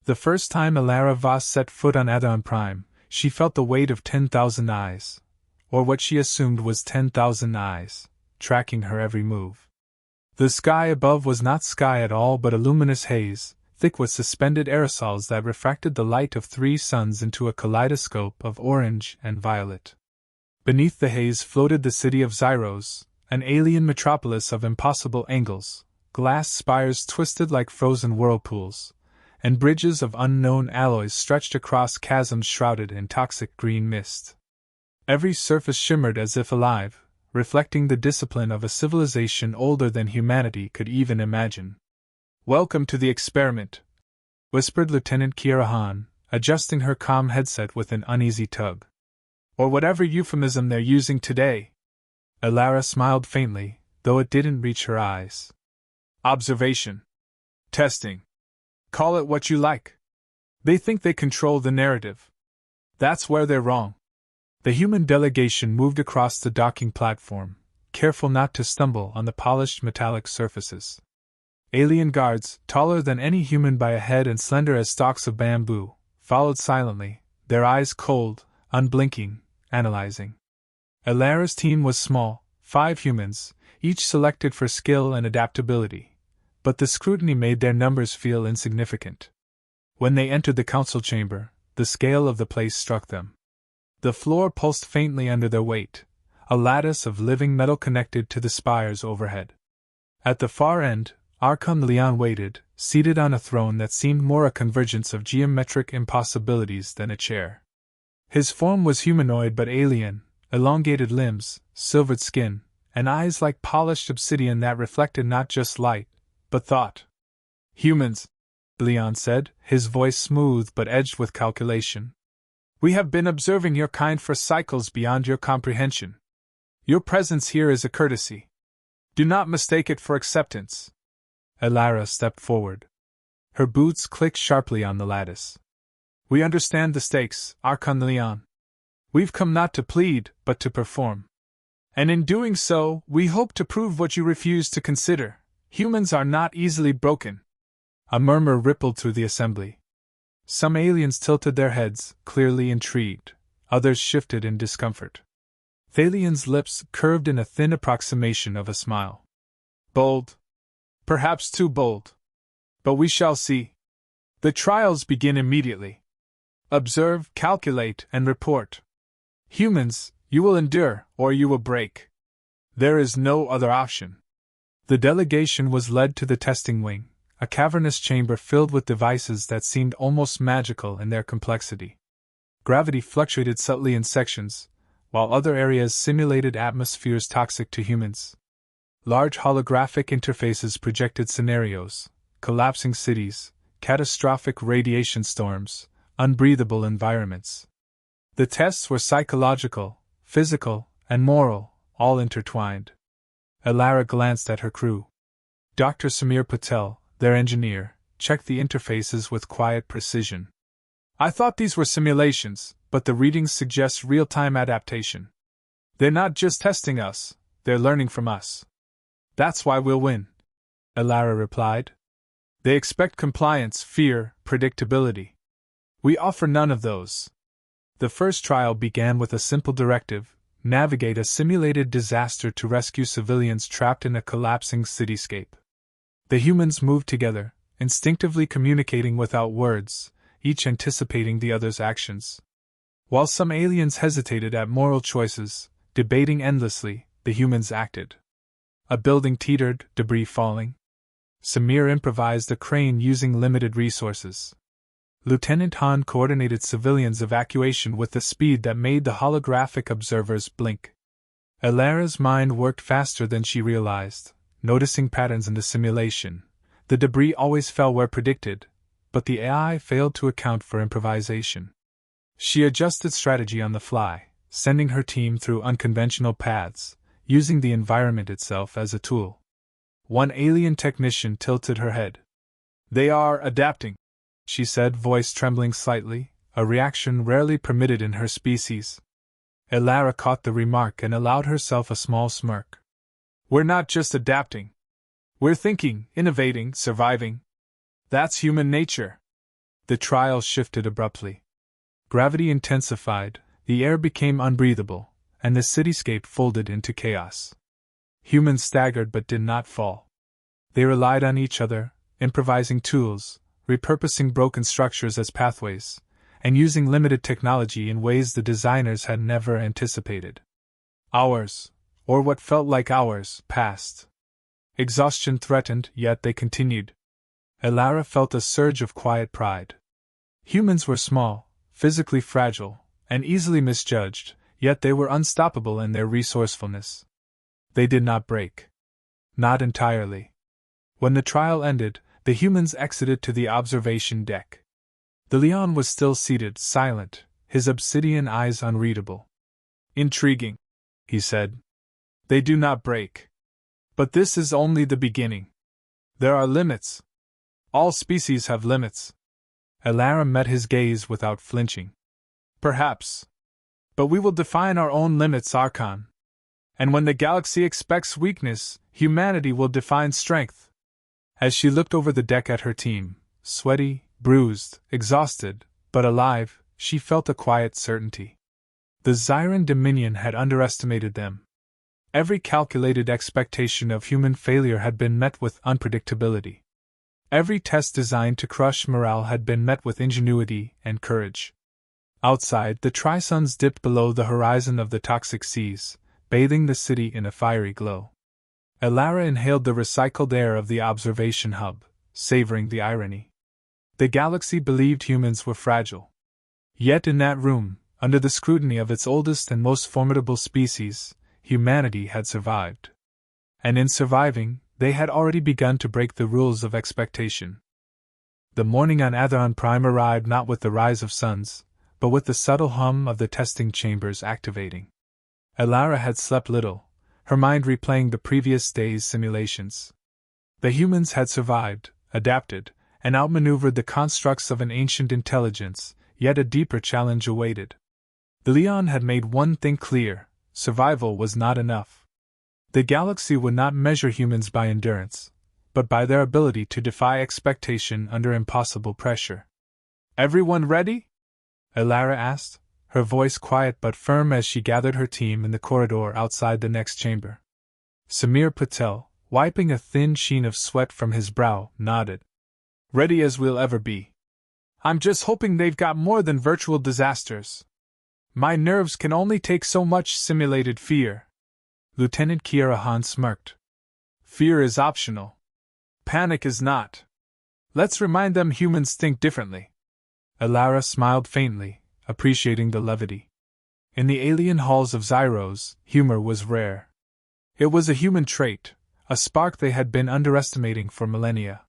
The first time Alara Voss set foot on Adon Prime, she felt the weight of 10,000 eyes, or what she assumed was 10,000 eyes, tracking her every move. The sky above was not sky at all but a luminous haze, thick with suspended aerosols that refracted the light of 3 suns into a kaleidoscope of orange and violet. Beneath the haze floated the city of Zyros, an alien metropolis of impossible angles, glass spires twisted like frozen whirlpools, and bridges of unknown alloys stretched across chasms shrouded in toxic green mist. Every surface shimmered as if alive, reflecting the discipline of a civilization older than humanity could even imagine. "Welcome to the experiment," whispered Lieutenant Kirahan, adjusting her comm headset with an uneasy tug. "Or whatever euphemism they're using today." Alara smiled faintly, though it didn't reach her eyes. "Observation. Testing. Call it what you like. They think they control the narrative. That's where they're wrong." The human delegation moved across the docking platform, careful not to stumble on the polished metallic surfaces. Alien guards, taller than any human by a head and slender as stalks of bamboo, followed silently, their eyes cold, unblinking, analyzing. Alara's team was small, 5 humans, each selected for skill and adaptability, but the scrutiny made their numbers feel insignificant. When they entered the council chamber, the scale of the place struck them. The floor pulsed faintly under their weight, a lattice of living metal connected to the spires overhead. At the far end, Archon Leon waited, seated on a throne that seemed more a convergence of geometric impossibilities than a chair. His form was humanoid but alien, elongated limbs, silvered skin, and eyes like polished obsidian that reflected not just light, but thought. "Humans," Leon said, his voice smooth but edged with calculation. "We have been observing your kind for cycles beyond your comprehension. Your presence here is a courtesy. Do not mistake it for acceptance." Alara stepped forward. Her boots clicked sharply on the lattice. "We understand the stakes, Archon Leon. We've come not to plead, but to perform. And in doing so, we hope to prove what you refuse to consider. Humans are not easily broken." A murmur rippled through the assembly. Some aliens tilted their heads, clearly intrigued, others shifted in discomfort. Thalion's lips curved in a thin approximation of a smile. "Bold. Perhaps too bold. But we shall see. The trials begin immediately. Observe, calculate, and report. Humans, you will endure, or you will break. There is no other option." The delegation was led to the testing wing, a cavernous chamber filled with devices that seemed almost magical in their complexity. Gravity fluctuated subtly in sections, while other areas simulated atmospheres toxic to humans. Large holographic interfaces projected scenarios, collapsing cities, catastrophic radiation storms, unbreathable environments. The tests were psychological, physical, and moral, all intertwined. Alara glanced at her crew. Dr. Samir Patel, their engineer, checked the interfaces with quiet precision. "I thought these were simulations, but the readings suggest real-time adaptation. They're not just testing us, they're learning from us. That's why we'll win," Alara replied. "They expect compliance, fear, predictability. We offer none of those." The first trial began with a simple directive: navigate a simulated disaster to rescue civilians trapped in a collapsing cityscape. The humans moved together, instinctively communicating without words, each anticipating the other's actions. While some aliens hesitated at moral choices, debating endlessly, the humans acted. A building teetered, debris falling. Samir improvised a crane using limited resources. Lieutenant Han coordinated civilians' evacuation with a speed that made the holographic observers blink. Alara's mind worked faster than she realized, noticing patterns in the simulation. The debris always fell where predicted, but the AI failed to account for improvisation. She adjusted strategy on the fly, sending her team through unconventional paths, using the environment itself as a tool. One alien technician tilted her head. "They are adapting," she said, voice trembling slightly, a reaction rarely permitted in her species. Alara caught the remark and allowed herself a small smirk. "We're not just adapting. We're thinking, innovating, surviving. That's human nature. The trial shifted abruptly. Gravity intensified, the air became unbreathable, and the cityscape folded into chaos. Humans staggered but did not fall. They relied on each other, improvising tools, repurposing broken structures as pathways, and using limited technology in ways the designers had never anticipated. Hours, or what felt like hours, passed. Exhaustion threatened, yet they continued. Elara felt a surge of quiet pride. Humans were small, physically fragile, and easily misjudged, yet they were unstoppable in their resourcefulness. They did not break. Not entirely. When the trial ended, the humans exited to the observation deck. The Leon was still seated, silent, his obsidian eyes unreadable. "Intriguing," he said. "They do not break. But this is only the beginning. There are limits. All species have limits." Elara met his gaze without flinching. "Perhaps. But we will define our own limits, Archon. And when the galaxy expects weakness, humanity will define strength." As she looked over the deck at her team, sweaty, bruised, exhausted, but alive, she felt a quiet certainty. The Zyran Dominion had underestimated them. Every calculated expectation of human failure had been met with unpredictability. Every test designed to crush morale had been met with ingenuity and courage. Outside, the Tri-Suns dipped below the horizon of the toxic seas, bathing the city in a fiery glow. Elara inhaled the recycled air of the observation hub, savoring the irony. The galaxy believed humans were fragile. Yet in that room, under the scrutiny of its oldest and most formidable species, humanity had survived. And in surviving, they had already begun to break the rules of expectation. The morning on Adon Prime arrived not with the rise of suns, but with the subtle hum of the testing chambers activating. Elara had slept little, her mind replaying the previous day's simulations. The humans had survived, adapted, and outmaneuvered the constructs of an ancient intelligence, yet a deeper challenge awaited. The Leon had made one thing clear: survival was not enough. The galaxy would not measure humans by endurance, but by their ability to defy expectation under impossible pressure. "Everyone ready?" Elara asked, her voice quiet but firm as she gathered her team in the corridor outside the next chamber. Samir Patel, wiping a thin sheen of sweat from his brow, nodded. "Ready as we'll ever be. I'm just hoping they've got more than virtual disasters. My nerves can only take so much simulated fear." Lieutenant Kiera Han smirked. "Fear is optional. Panic is not. Let's remind them humans think differently." Elara smiled faintly, appreciating the levity. In the alien halls of Zyros, humor was rare. It was a human trait, a spark they had been underestimating for millennia.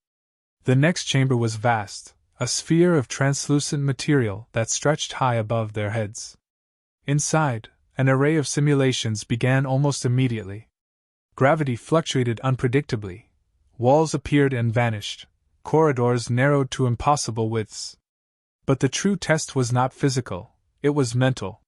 The next chamber was vast, a sphere of translucent material that stretched high above their heads. Inside, an array of simulations began almost immediately. Gravity fluctuated unpredictably. Walls appeared and vanished. Corridors narrowed to impossible widths. But the true test was not physical, it was mental.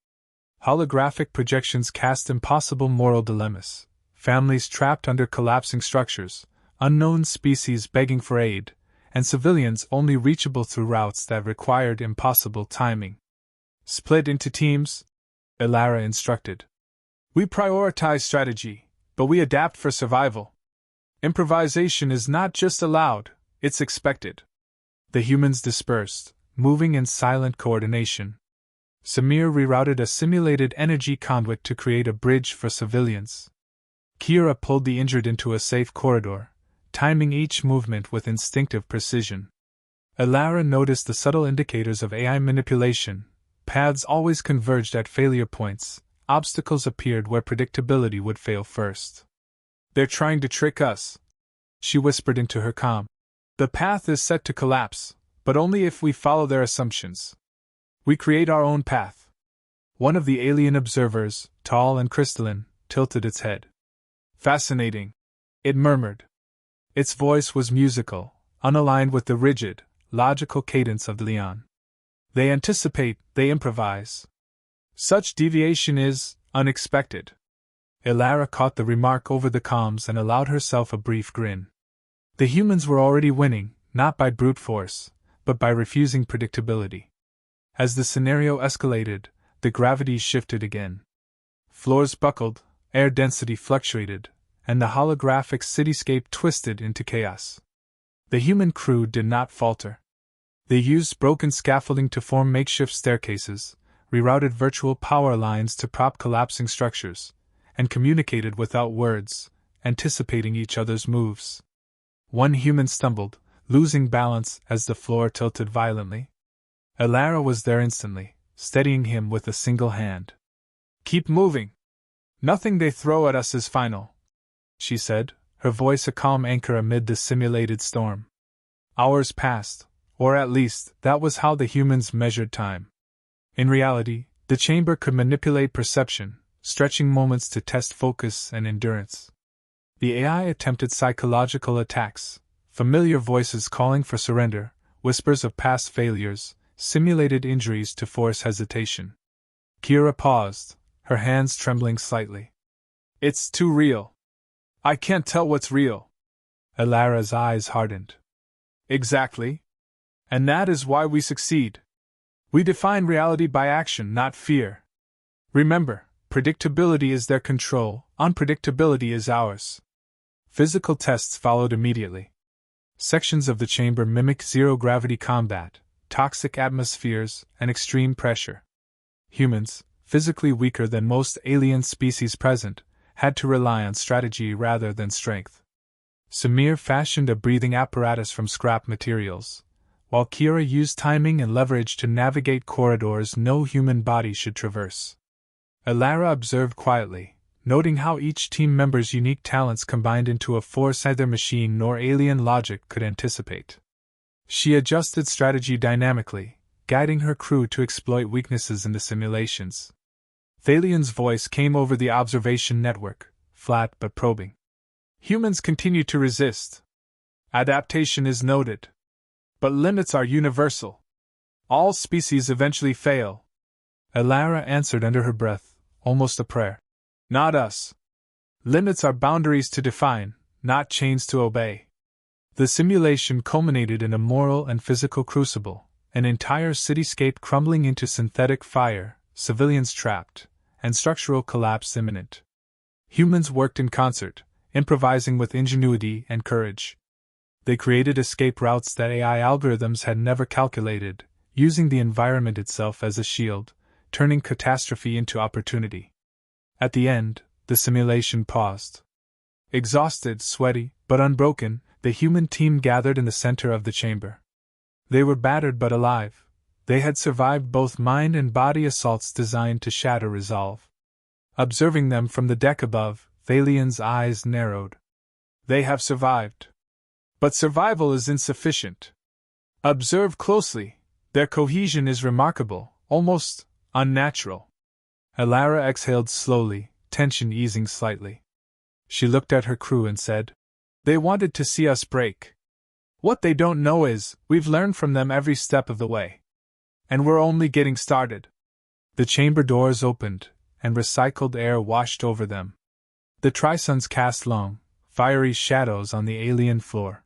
Holographic projections cast impossible moral dilemmas. Families trapped under collapsing structures, unknown species begging for aid, and civilians only reachable through routes that required impossible timing. "Split into teams," Elara instructed. "We prioritize strategy, but we adapt for survival. Improvisation is not just allowed, it's expected." The humans dispersed, moving in silent coordination. Samir rerouted a simulated energy conduit to create a bridge for civilians. Kira pulled the injured into a safe corridor, timing each movement with instinctive precision. Elara noticed the subtle indicators of AI manipulation. Paths always converged at failure points, obstacles appeared where predictability would fail first. "They're trying to trick us," she whispered into her comm. "The path is set to collapse, but only if we follow their assumptions. We create our own path." One of the alien observers, tall and crystalline, tilted its head. "Fascinating," it murmured. Its voice was musical, unaligned with the rigid, logical cadence of the Leon. "They anticipate, they improvise. Such deviation is unexpected." Elara caught the remark over the comms and allowed herself a brief grin. The humans were already winning, not by brute force, but by refusing predictability. As the scenario escalated, the gravity shifted again. Floors buckled, air density fluctuated, and the holographic cityscape twisted into chaos. The human crew did not falter. They used broken scaffolding to form makeshift staircases, rerouted virtual power lines to prop collapsing structures, and communicated without words, anticipating each other's moves. One human stumbled, losing balance as the floor tilted violently. Alara was there instantly, steadying him with a single hand. "Keep moving. Nothing they throw at us is final," she said, her voice a calm anchor amid the simulated storm. Hours passed, or at least, that was how the humans measured time. In reality, the chamber could manipulate perception, stretching moments to test focus and endurance. The AI attempted psychological attacks, familiar voices calling for surrender, whispers of past failures, simulated injuries to force hesitation. Kira paused, her hands trembling slightly. "It's too real. I can't tell what's real." Alara's eyes hardened. "Exactly. And that is why we succeed. We define reality by action, not fear. Remember, predictability is their control, unpredictability is ours." Physical tests followed immediately. Sections of the chamber mimic zero-gravity combat, toxic atmospheres, and extreme pressure. Humans, physically weaker than most alien species present, had to rely on strategy rather than strength. Samir fashioned a breathing apparatus from scrap materials, while Kira used timing and leverage to navigate corridors no human body should traverse. Alara observed quietly, noting how each team member's unique talents combined into a force neither machine nor alien logic could anticipate. She adjusted strategy dynamically, guiding her crew to exploit weaknesses in the simulations. Thalian's voice came over the observation network, flat but probing. "Humans continue to resist. Adaptation is noted. But limits are universal. All species eventually fail." Alara answered under her breath, almost a prayer. "Not us. Limits are boundaries to define, not chains to obey." The simulation culminated in a moral and physical crucible, an entire cityscape crumbling into synthetic fire, civilians trapped, and structural collapse imminent. Humans worked in concert, improvising with ingenuity and courage. They created escape routes that AI algorithms had never calculated, using the environment itself as a shield, turning catastrophe into opportunity. At the end, the simulation paused. Exhausted, sweaty, but unbroken, the human team gathered in the center of the chamber. They were battered but alive. They had survived both mind and body assaults designed to shatter resolve. Observing them from the deck above, Thalian's eyes narrowed. "They have survived. But survival is insufficient. Observe closely. Their cohesion is remarkable, almost unnatural." Alara exhaled slowly, tension easing slightly. She looked at her crew and said, "They wanted to see us break. What they don't know is, we've learned from them every step of the way. And we're only getting started." The chamber doors opened, and recycled air washed over them. The Trisons cast long, fiery shadows on the alien floor.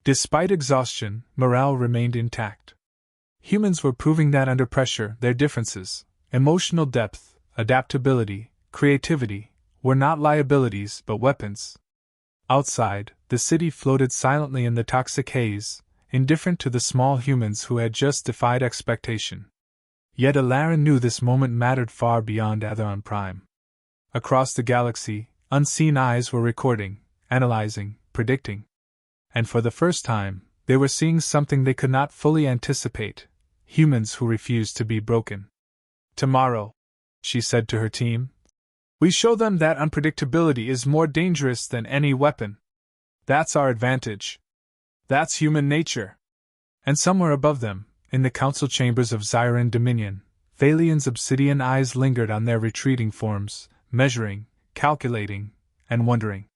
Despite exhaustion, morale remained intact. Humans were proving that under pressure, their differences, emotional depth, adaptability, creativity, were not liabilities but weapons. Outside, the city floated silently in the toxic haze, indifferent to the small humans who had just defied expectation. Yet Alara knew this moment mattered far beyond Adon Prime. Across the galaxy, unseen eyes were recording, analyzing, predicting. And for the first time, they were seeing something they could not fully anticipate: humans who refused to be broken. "Tomorrow," she said to her team, "we show them that unpredictability is more dangerous than any weapon. That's our advantage. That's human nature." And somewhere above them, in the council chambers of Zyran Dominion, Thalian's obsidian eyes lingered on their retreating forms, measuring, calculating, and wondering.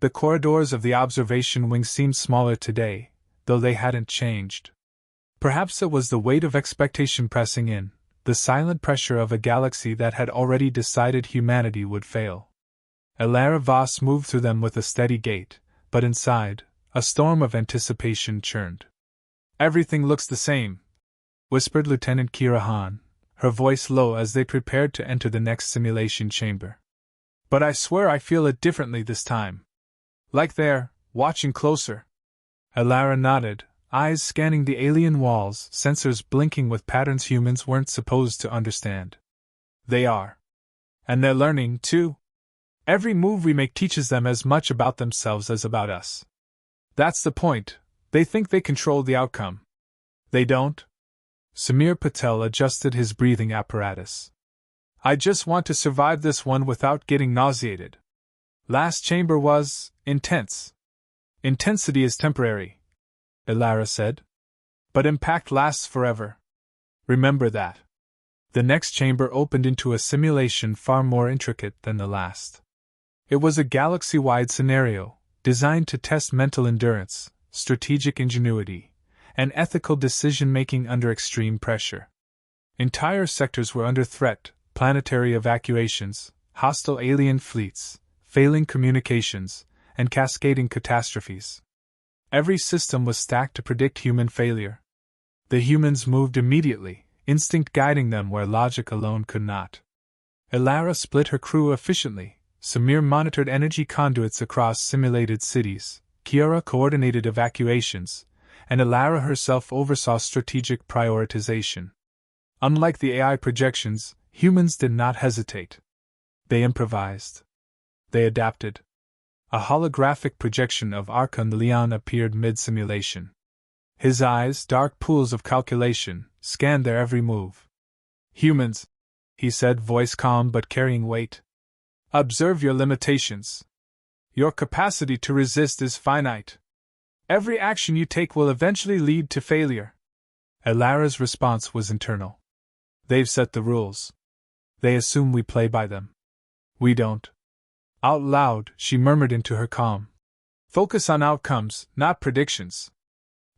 The corridors of the observation wing seemed smaller today, though they hadn't changed. Perhaps it was the weight of expectation pressing in, the silent pressure of a galaxy that had already decided humanity would fail. Alara Voss moved through them with a steady gait, but inside, a storm of anticipation churned. Everything looks the same, whispered Lieutenant Kira Han, her voice low as they prepared to enter the next simulation chamber. But I swear I feel it differently this time. Like they're watching closer. Alara nodded, eyes scanning the alien walls, sensors blinking with patterns humans weren't supposed to understand. They are. And they're learning, too. Every move we make teaches them as much about themselves as about us. That's the point. They think they control the outcome. They don't. Samir Patel adjusted his breathing apparatus. I just want to survive this one without getting nauseated. Last chamber was intense. Intensity is temporary, Alara said. But impact lasts forever. Remember that. The next chamber opened into a simulation far more intricate than the last. It was a galaxy-wide scenario, designed to test mental endurance, strategic ingenuity, and ethical decision-making under extreme pressure. Entire sectors were under threat: planetary evacuations, hostile alien fleets, failing communications, and cascading catastrophes. Every system was stacked to predict human failure. The humans moved immediately, instinct guiding them where logic alone could not. Alara split her crew efficiently. Samir monitored energy conduits across simulated cities, Kiara coordinated evacuations, and Alara herself oversaw strategic prioritization. Unlike the AI projections, humans did not hesitate. They improvised. They adapted. A holographic projection of Archon Leon appeared mid-simulation. His eyes, dark pools of calculation, scanned their every move. Humans, he said, voice calm but carrying weight. Observe your limitations. Your capacity to resist is finite. Every action you take will eventually lead to failure. Alara's response was internal. They've set the rules. They assume we play by them. We don't. Out loud, she murmured into her calm. Focus on outcomes, not predictions.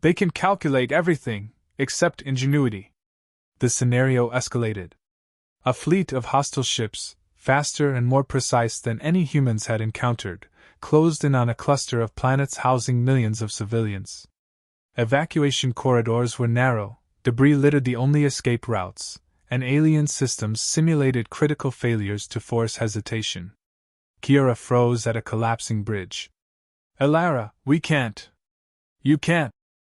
They can calculate everything, except ingenuity. The scenario escalated. A fleet of hostile ships, faster and more precise than any humans had encountered, closed in on a cluster of planets housing millions of civilians. Evacuation corridors were narrow, debris littered the only escape routes, and alien systems simulated critical failures to force hesitation. Kiara froze at a collapsing bridge. Alara, we can't. You can't,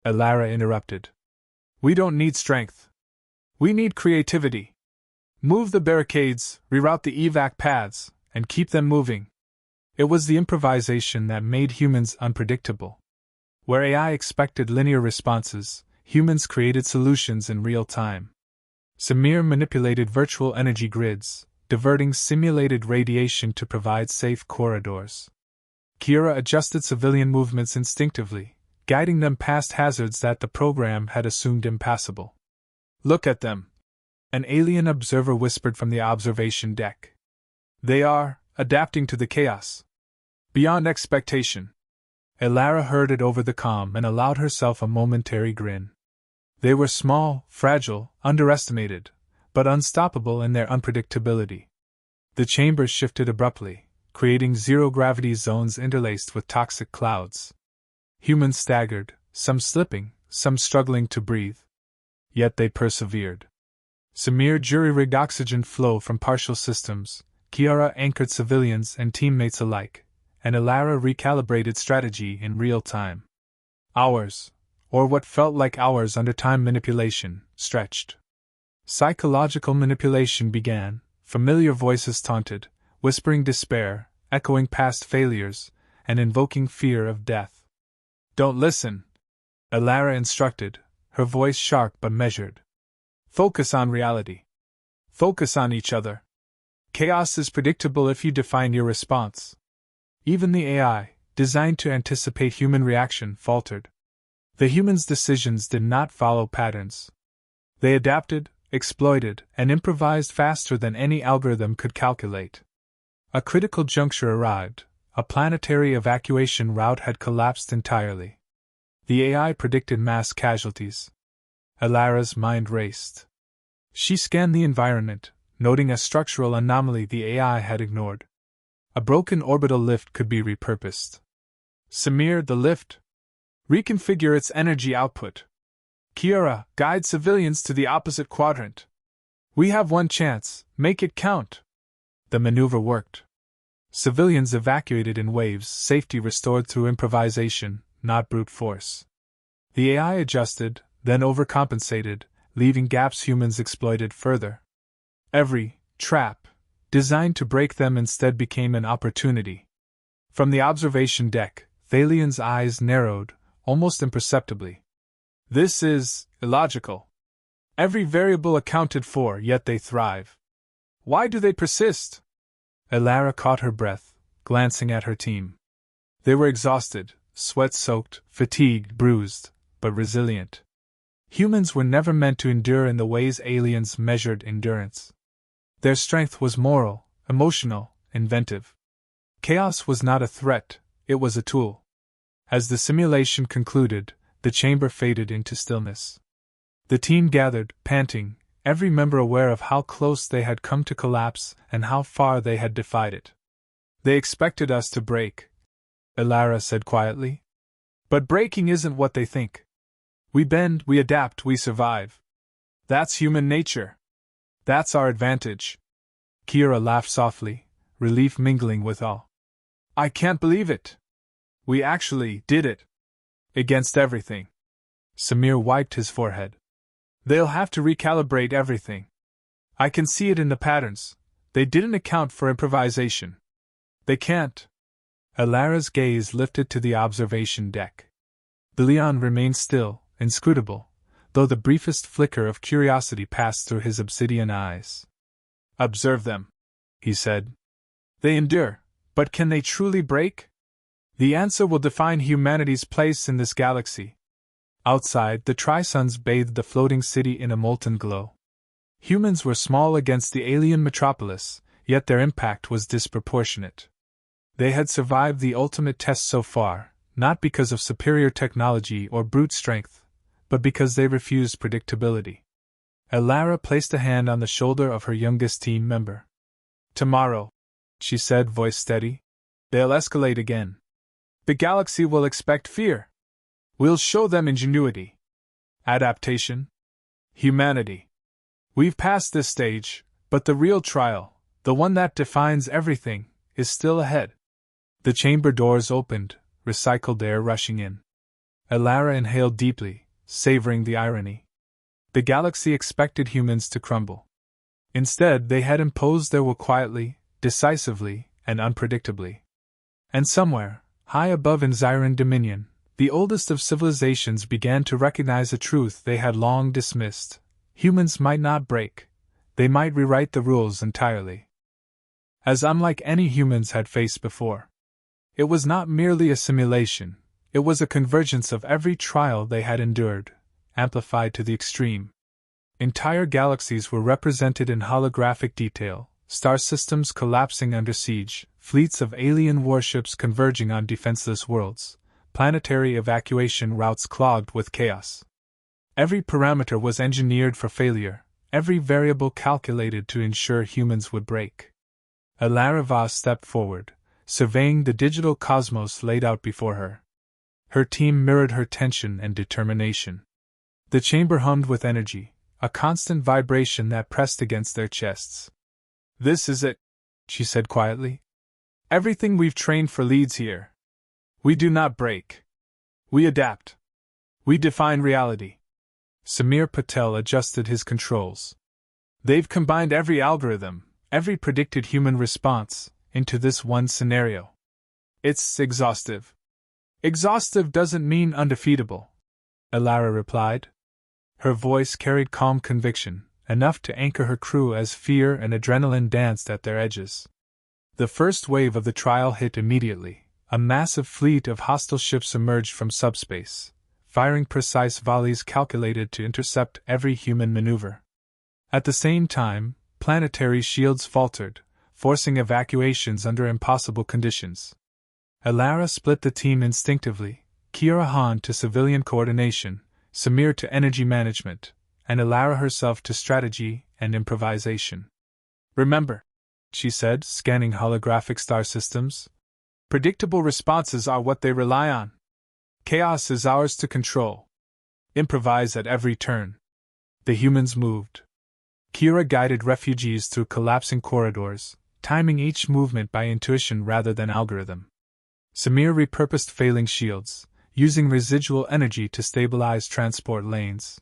Alara interrupted. We don't need strength. We need creativity. Move the barricades, reroute the evac paths, and keep them moving. It was the improvisation that made humans unpredictable. Where AI expected linear responses, humans created solutions in real time. Samir manipulated virtual energy grids, diverting simulated radiation to provide safe corridors. Kira adjusted civilian movements instinctively, guiding them past hazards that the program had assumed impassable. Look at them, an alien observer whispered from the observation deck. They are adapting to the chaos. Beyond expectation. Alara heard it over the comm and allowed herself a momentary grin. They were small, fragile, underestimated, but unstoppable in their unpredictability. The chamber shifted abruptly, creating zero-gravity zones interlaced with toxic clouds. Humans staggered, some slipping, some struggling to breathe. Yet they persevered. Samir jury-rigged oxygen flow from partial systems, Kiara anchored civilians and teammates alike, and Alara recalibrated strategy in real time. Hours, or what felt like hours under time manipulation, stretched. Psychological manipulation began, familiar voices taunted, whispering despair, echoing past failures, and invoking fear of death. Don't listen, Alara instructed, her voice sharp but measured. Focus on reality. Focus on each other. Chaos is predictable if you define your response. Even the AI, designed to anticipate human reaction, faltered. The humans' decisions did not follow patterns. They adapted, exploited, and improvised faster than any algorithm could calculate. A critical juncture arrived. A planetary evacuation route had collapsed entirely. The AI predicted mass casualties. Alara's mind raced. She scanned the environment, noting a structural anomaly the AI had ignored. A broken orbital lift could be repurposed. Samir, the lift? Reconfigure its energy output. Kiara, guide civilians to the opposite quadrant. We have one chance, make it count. The maneuver worked. Civilians evacuated in waves, safety restored through improvisation, not brute force. The AI adjusted, then overcompensated, leaving gaps humans exploited further. Every trap designed to break them instead became an opportunity. From the observation deck, Thalian's eyes narrowed, almost imperceptibly. This is illogical. Every variable accounted for, yet they thrive. Why do they persist? Elara caught her breath, glancing at her team. They were exhausted, sweat-soaked, fatigued, bruised, but resilient. Humans were never meant to endure in the ways aliens measured endurance. Their strength was moral, emotional, inventive. Chaos was not a threat, it was a tool. As the simulation concluded, the chamber faded into stillness. The team gathered, panting, every member aware of how close they had come to collapse and how far they had defied it. They expected us to break, Elara said quietly. But breaking isn't what they think. We bend, we adapt, we survive. That's human nature. That's our advantage. Kiara laughed softly, relief mingling with awe. I can't believe it. We actually did it. Against everything. Samir wiped his forehead. They'll have to recalibrate everything. I can see it in the patterns. They didn't account for improvisation. They can't. Elara's gaze lifted to the observation deck. Billion remained still, inscrutable, though the briefest flicker of curiosity passed through his obsidian eyes. Observe them, he said. They endure, but can they truly break? The answer will define humanity's place in this galaxy. Outside, the Tri-Suns bathed the floating city in a molten glow. Humans were small against the alien metropolis, yet their impact was disproportionate. They had survived the ultimate test so far, not because of superior technology or brute strength, but because they refused predictability. Elara placed a hand on the shoulder of her youngest team member. Tomorrow, she said, voice steady, they'll escalate again. The galaxy will expect fear. We'll show them ingenuity. Adaptation. Humanity. We've passed this stage, but the real trial, the one that defines everything, is still ahead. The chamber doors opened, recycled air rushing in. Elara inhaled deeply, savoring the irony. The galaxy expected humans to crumble. Instead, they had imposed their will quietly, decisively, and unpredictably. And somewhere, high above Enziran dominion, the oldest of civilizations began to recognize a truth they had long dismissed. Humans might not break. They might rewrite the rules entirely. As unlike any humans had faced before. It was not merely a simulation, it was a convergence of every trial they had endured, amplified to the extreme. Entire galaxies were represented in holographic detail, star systems collapsing under siege, fleets of alien warships converging on defenseless worlds, planetary evacuation routes clogged with chaos. Every parameter was engineered for failure, every variable calculated to ensure humans would break. Elara Vaz stepped forward, surveying the digital cosmos laid out before her. Her team mirrored her tension and determination. The chamber hummed with energy, a constant vibration that pressed against their chests. This is it, she said quietly. Everything we've trained for leads here. We do not break. We adapt. We define reality. Samir Patel adjusted his controls. They've combined every algorithm, every predicted human response, into this one scenario. It's exhaustive. Exhaustive doesn't mean undefeatable, Elara replied. Her voice carried calm conviction, enough to anchor her crew as fear and adrenaline danced at their edges. The first wave of the trial hit immediately. A massive fleet of hostile ships emerged from subspace, firing precise volleys calculated to intercept every human maneuver. At the same time, planetary shields faltered, forcing evacuations under impossible conditions. Elara split the team instinctively, Kiara Han to civilian coordination, Samir to energy management, and Elara herself to strategy and improvisation. Remember, she said, scanning holographic star systems, predictable responses are what they rely on. Chaos is ours to control. Improvise at every turn. The humans moved. Kira guided refugees through collapsing corridors, timing each movement by intuition rather than algorithm. Samir repurposed failing shields, using residual energy to stabilize transport lanes.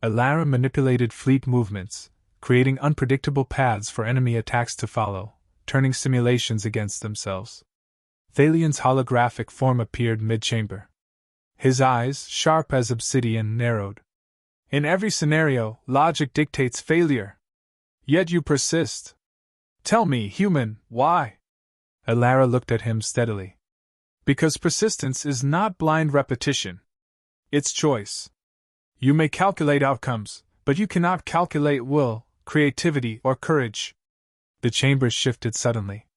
Alara manipulated fleet movements, creating unpredictable paths for enemy attacks to follow, turning simulations against themselves. Thalian's holographic form appeared mid-chamber. His eyes, sharp as obsidian, narrowed. In every scenario, logic dictates failure. Yet you persist. Tell me, human, why? Alara looked at him steadily. Because persistence is not blind repetition. It's choice. You may calculate outcomes, but you cannot calculate will, creativity, or courage. The chamber shifted suddenly.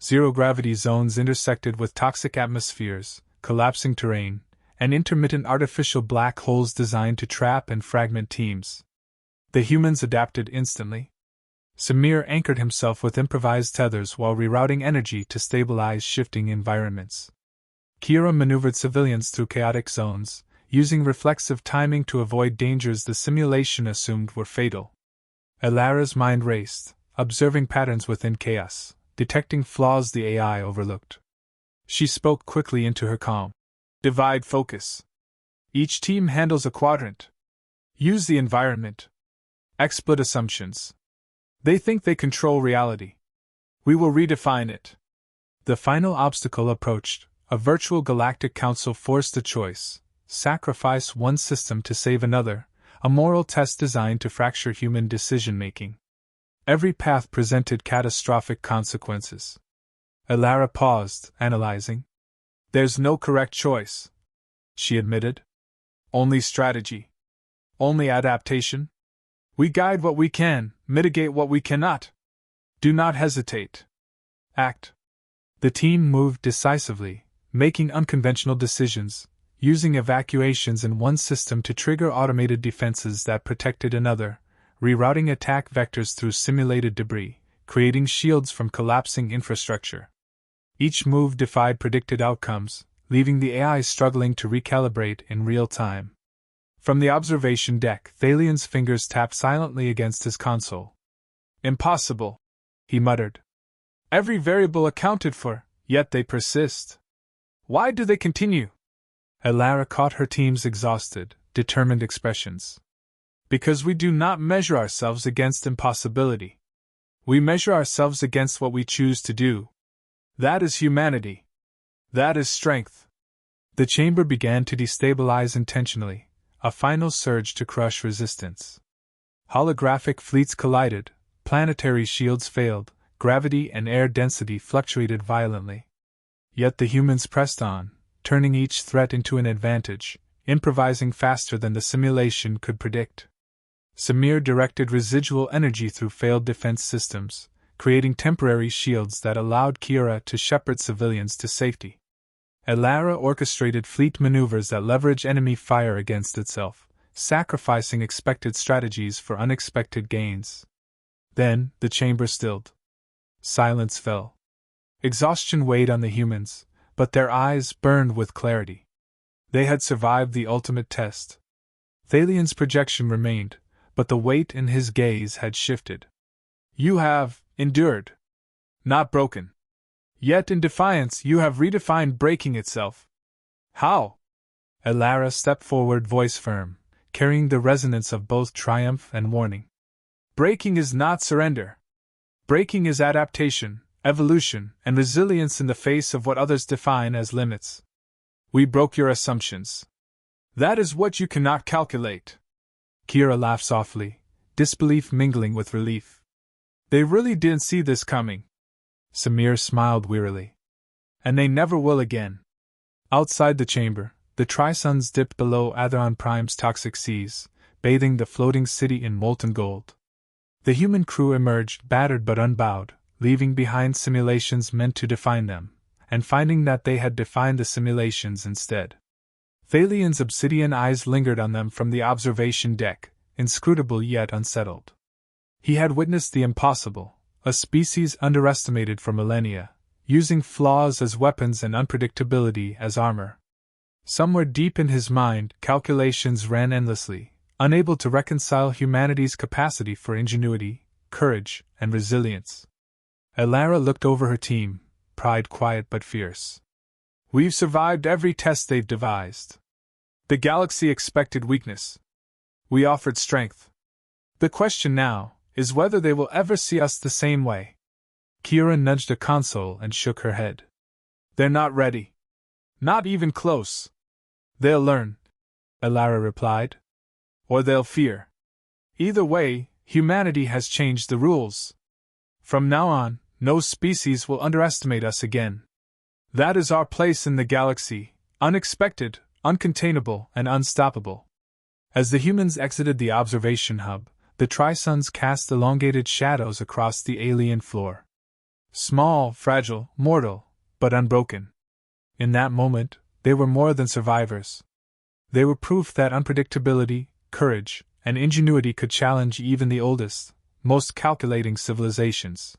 Zero-gravity zones intersected with toxic atmospheres, collapsing terrain, and intermittent artificial black holes designed to trap and fragment teams. The humans adapted instantly. Samir anchored himself with improvised tethers while rerouting energy to stabilize shifting environments. Kira maneuvered civilians through chaotic zones, using reflexive timing to avoid dangers the simulation assumed were fatal. Alara's mind raced, observing patterns within chaos, detecting flaws the AI overlooked. She spoke quickly into her calm. Divide focus. Each team handles a quadrant. Use the environment. Exploit assumptions. They think they control reality. We will redefine it. The final obstacle approached. A virtual galactic council forced a choice: sacrifice one system to save another, a moral test designed to fracture human decision-making. Every path presented catastrophic consequences. Alara paused, analyzing. There's no correct choice, she admitted. Only strategy. Only adaptation. We guide what we can, mitigate what we cannot. Do not hesitate. Act. The team moved decisively, making unconventional decisions, using evacuations in one system to trigger automated defenses that protected another, rerouting attack vectors through simulated debris, creating shields from collapsing infrastructure. Each move defied predicted outcomes, leaving the AI struggling to recalibrate in real time. From the observation deck, Thalian's fingers tapped silently against his console. Impossible, he muttered. Every variable accounted for, yet they persist. Why do they continue? Alara caught her team's exhausted, determined expressions. Because we do not measure ourselves against impossibility. We measure ourselves against what we choose to do. That is humanity. That is strength. The chamber began to destabilize intentionally, a final surge to crush resistance. Holographic fleets collided, planetary shields failed, gravity and air density fluctuated violently. Yet the humans pressed on, turning each threat into an advantage, improvising faster than the simulation could predict. Samir directed residual energy through failed defense systems, creating temporary shields that allowed Kira to shepherd civilians to safety. Alara orchestrated fleet maneuvers that leverage enemy fire against itself, sacrificing expected strategies for unexpected gains. Then, the chamber stilled. Silence fell. Exhaustion weighed on the humans, but their eyes burned with clarity. They had survived the ultimate test. Thalian's projection remained, but the weight in his gaze had shifted. You have endured. Not broken. Yet in defiance you have redefined breaking itself. How? Alara stepped forward, voice firm, carrying the resonance of both triumph and warning. Breaking is not surrender. Breaking is adaptation, evolution, and resilience in the face of what others define as limits. We broke your assumptions. That is what you cannot calculate. Kira laughed softly, disbelief mingling with relief. They really didn't see this coming. Samir smiled wearily. And they never will again. Outside the chamber, the Tri-Suns dipped below Adon Prime's toxic seas, bathing the floating city in molten gold. The human crew emerged battered but unbowed, leaving behind simulations meant to define them, and finding that they had defined the simulations instead. Thalian's obsidian eyes lingered on them from the observation deck, inscrutable yet unsettled. He had witnessed the impossible, a species underestimated for millennia, using flaws as weapons and unpredictability as armor. Somewhere deep in his mind, calculations ran endlessly, unable to reconcile humanity's capacity for ingenuity, courage, and resilience. Elara looked over her team, pride quiet but fierce. We've survived every test they've devised. The galaxy expected weakness. We offered strength. The question now is whether they will ever see us the same way. Kira nudged a console and shook her head. They're not ready. Not even close. They'll learn, Elara replied. Or they'll fear. Either way, humanity has changed the rules. From now on, no species will underestimate us again. That is our place in the galaxy, unexpected, uncontainable, and unstoppable. As the humans exited the observation hub, the Tri-Suns cast elongated shadows across the alien floor. Small, fragile, mortal, but unbroken. In that moment, they were more than survivors. They were proof that unpredictability, courage, and ingenuity could challenge even the oldest, most calculating civilizations.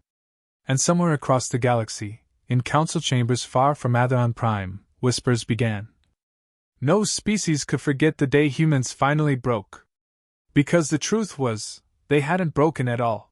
And somewhere across the galaxy, in council chambers far from Adon Prime, whispers began. No species could forget the day humans finally broke. Because the truth was, they hadn't broken at all.